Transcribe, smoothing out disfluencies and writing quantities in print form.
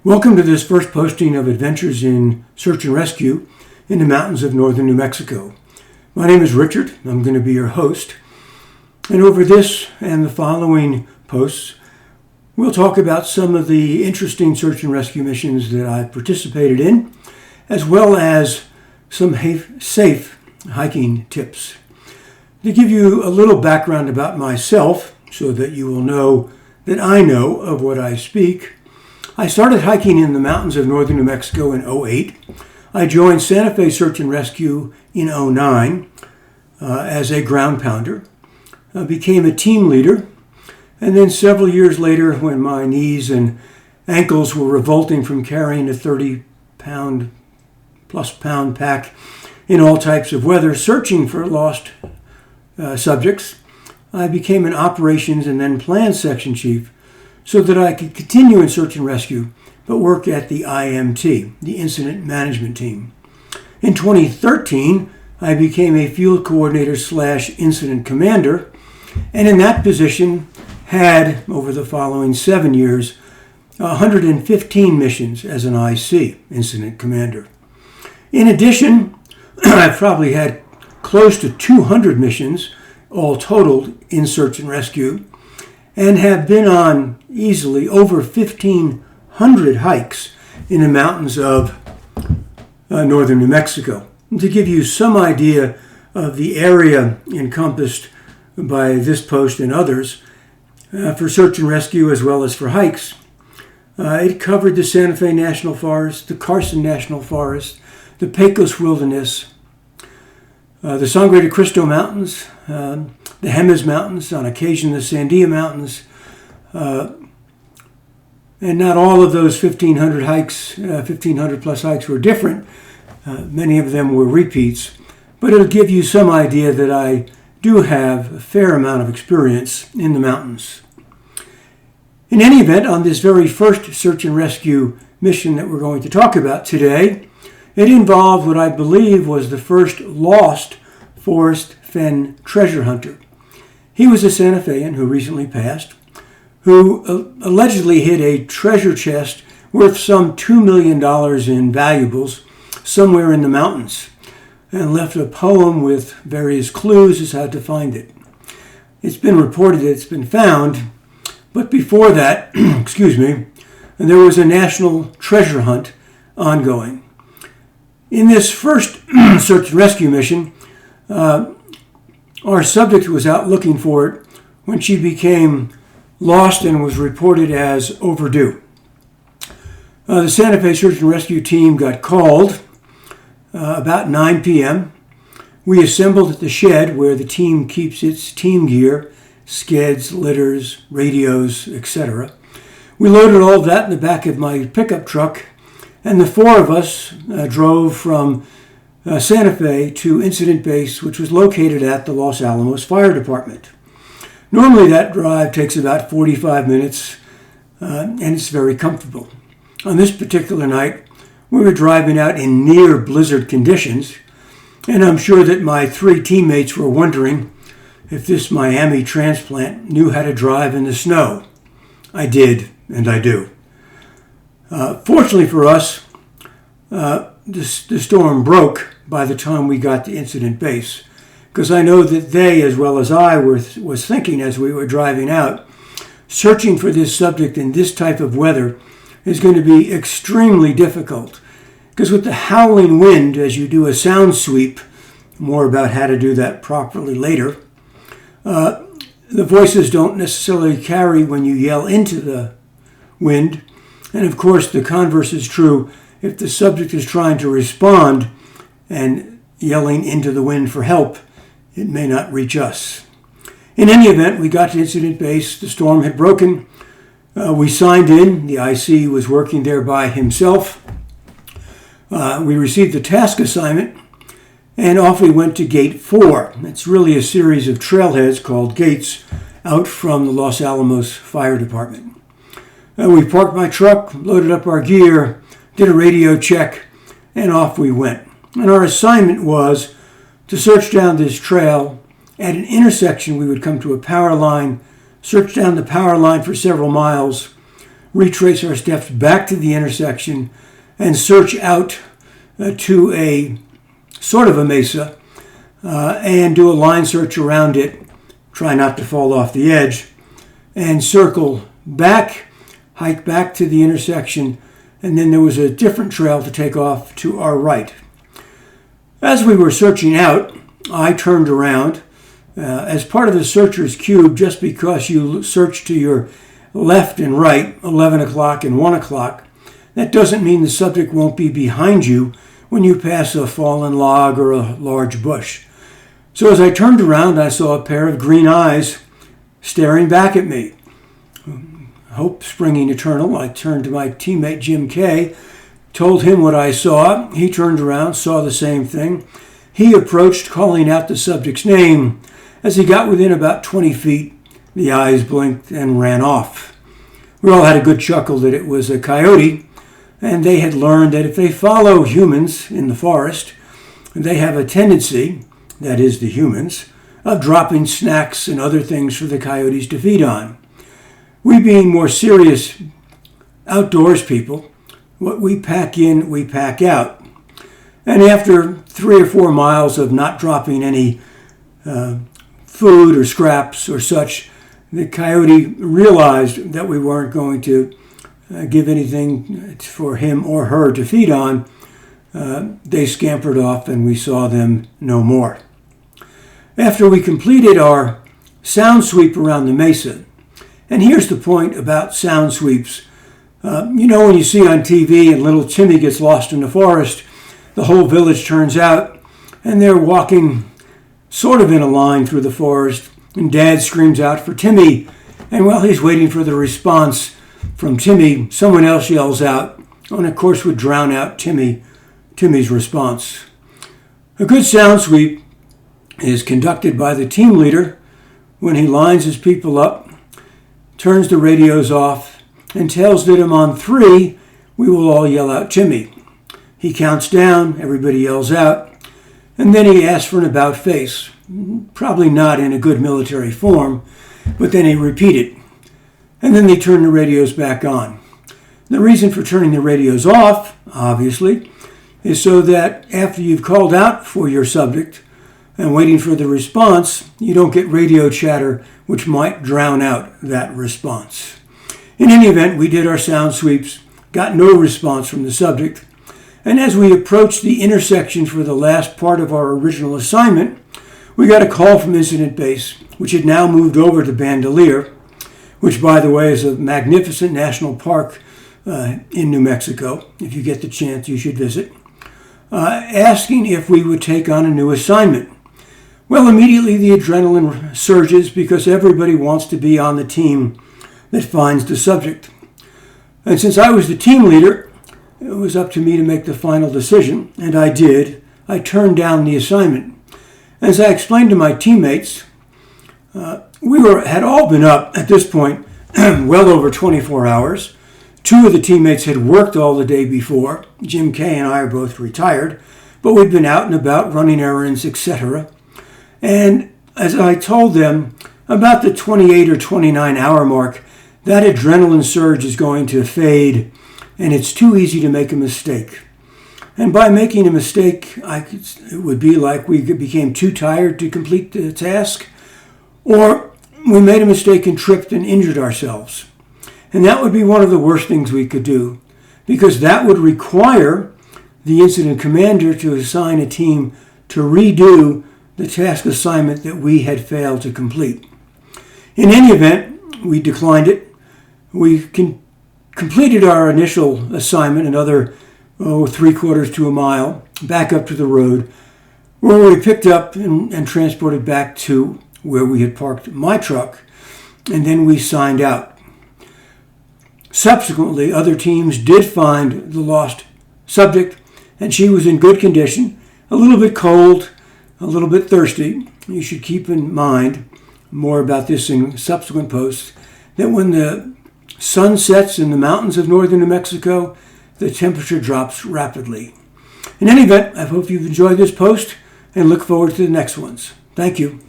Welcome to this first posting of Adventures in Search and Rescue in the mountains of northern New Mexico. My name is Richard. I'm going to be your host. And over this and the following posts, we'll talk about some of the interesting search and rescue missions that I've participated in, as well as some safe hiking tips. To give you a little background about myself, so that you will know that I know of what I speak, I started hiking in the mountains of northern New Mexico in 2008. I joined Santa Fe Search and Rescue in 2009 as a ground pounder. I became a team leader, and then several years later, when my knees and ankles were revolting from carrying a 30-pound plus pound pack in all types of weather, searching for lost subjects, I became an operations and then plans section chief so that I could continue in search and rescue, but work at the IMT, the Incident Management Team. In 2013, I became a field coordinator / incident commander, and in that position had, over the following 7 years, 115 missions as an IC, incident commander. In addition, I've probably had close to 200 missions, all totaled, in search and rescue, and have been on easily over 1,500 hikes in the mountains of northern New Mexico. And to give you some idea of the area encompassed by this post and others, for search and rescue as well as for hikes, it covered the Santa Fe National Forest, the Carson National Forest, the Pecos Wilderness, the Sangre de Cristo Mountains, the Jemez Mountains, on occasion the Sandia Mountains, and not all of those 1,500 hikes, 1,500 plus hikes were different. Many of them were repeats, but it'll give you some idea that I do have a fair amount of experience in the mountains. In any event, on this very first search and rescue mission that we're going to talk about today, it involved what I believe was the first lost forest fen treasure hunter. He was a Santa Fean who recently passed, who allegedly hid a treasure chest worth some $2 million in valuables somewhere in the mountains, and left a poem with various clues as how to find it. It's been reported that it's been found, but before that, there was a national treasure hunt ongoing. In this first search and rescue mission, our subject was out looking for it when she became lost and was reported as overdue. The Santa Fe Search and Rescue team got called about 9 p.m. We assembled at the shed where the team keeps its team gear, skids, litters, radios, etc. We loaded all of that in the back of my pickup truck, and the four of us drove from Santa Fe to Incident Base, which was located at the Los Alamos Fire Department. Normally that drive takes about 45 minutes, and it's very comfortable. On this particular night, we were driving out in near blizzard conditions, and I'm sure that my three teammates were wondering if this Miami transplant knew how to drive in the snow. I did, and I do. Fortunately for us, the storm broke by the time we got to Incident Base, because I know that they, as well as I, was thinking as we were driving out, searching for this subject in this type of weather is going to be extremely difficult, because with the howling wind, as you do a sound sweep, more about how to do that properly later, the voices don't necessarily carry when you yell into the wind, and of course the converse is true if the subject is trying to respond and yelling into the wind for help. It may not reach us. In any event, we got to Incident Base. The storm had broken. We signed in. The IC was working there by himself. We received the task assignment, and off we went to Gate 4. It's really a series of trailheads called gates out from the Los Alamos Fire Department. We parked my truck, loaded up our gear, did a radio check, and off we went. And our assignment was to search down this trail. At an intersection, we would come to a power line, search down the power line for several miles, retrace our steps back to the intersection and search out to a sort of a mesa and do a line search around it, try not to fall off the edge, and circle back, hike back to the intersection, and then there was a different trail to take off to our right. As we were searching out, I turned around. As part of the searcher's cube, just because you search to your left and right, 11 o'clock and 1 o'clock, that doesn't mean the subject won't be behind you when you pass a fallen log or a large bush. So as I turned around, I saw a pair of green eyes staring back at me. Hope springing eternal, I turned to my teammate Jim Kay, told him what I saw. He turned around, saw the same thing. He approached, calling out the subject's name. As he got within about 20 feet, the eyes blinked and ran off. We all had a good chuckle that it was a coyote, and they had learned that if they follow humans in the forest, they have a tendency, that is the humans, of dropping snacks and other things for the coyotes to feed on. We being more serious outdoors people, what we pack in, we pack out. And after 3 or 4 miles of not dropping any food or scraps or such, the coyote realized that we weren't going to give anything for him or her to feed on. They scampered off and we saw them no more. After we completed our sound sweep around the mesa, and here's the point about sound sweeps. When you see on TV and little Timmy gets lost in the forest, the whole village turns out and they're walking sort of in a line through the forest, and Dad screams out for Timmy, and while he's waiting for the response from Timmy, someone else yells out, and of course would drown out Timmy's response. A good sound sweep is conducted by the team leader when he lines his people up, turns the radios off, and tells them on 3, we will all yell out Timmy. He counts down, everybody yells out, and then he asks for an about face, probably not in a good military form, but then he repeated. And then they turn the radios back on. The reason for turning the radios off, obviously, is so that after you've called out for your subject and waiting for the response, you don't get radio chatter which might drown out that response. In any event, we did our sound sweeps, got no response from the subject, and as we approached the intersection for the last part of our original assignment, we got a call from Incident Base, which had now moved over to Bandelier, which, by the way, is a magnificent national park in New Mexico. If you get the chance, you should visit, asking if we would take on a new assignment. Well, immediately the adrenaline surges because everybody wants to be on the team that finds the subject. And since I was the team leader, it was up to me to make the final decision, and I did. I turned down the assignment. As I explained to my teammates, we had all been up at this point well over 24 hours. 2 of the teammates had worked all the day before. Jim Kay and I are both retired, but we'd been out and about running errands, etc. And as I told them, about the 28 or 29 hour mark, that adrenaline surge is going to fade, and it's too easy to make a mistake. And by making a mistake, it would be like we became too tired to complete the task, or we made a mistake and tripped and injured ourselves. And that would be one of the worst things we could do, because that would require the incident commander to assign a team to redo the task assignment that we had failed to complete. In any event, we declined it. We completed our initial assignment, another 3/4 to a mile, back up to the road, where we picked up and transported back to where we had parked my truck, and then we signed out. Subsequently, other teams did find the lost subject, and she was in good condition, a little bit cold, a little bit thirsty. You should keep in mind, more about this in subsequent posts, that when the sun sets in the mountains of northern New Mexico, the temperature drops rapidly. In any event, I hope you've enjoyed this post and look forward to the next ones. Thank you.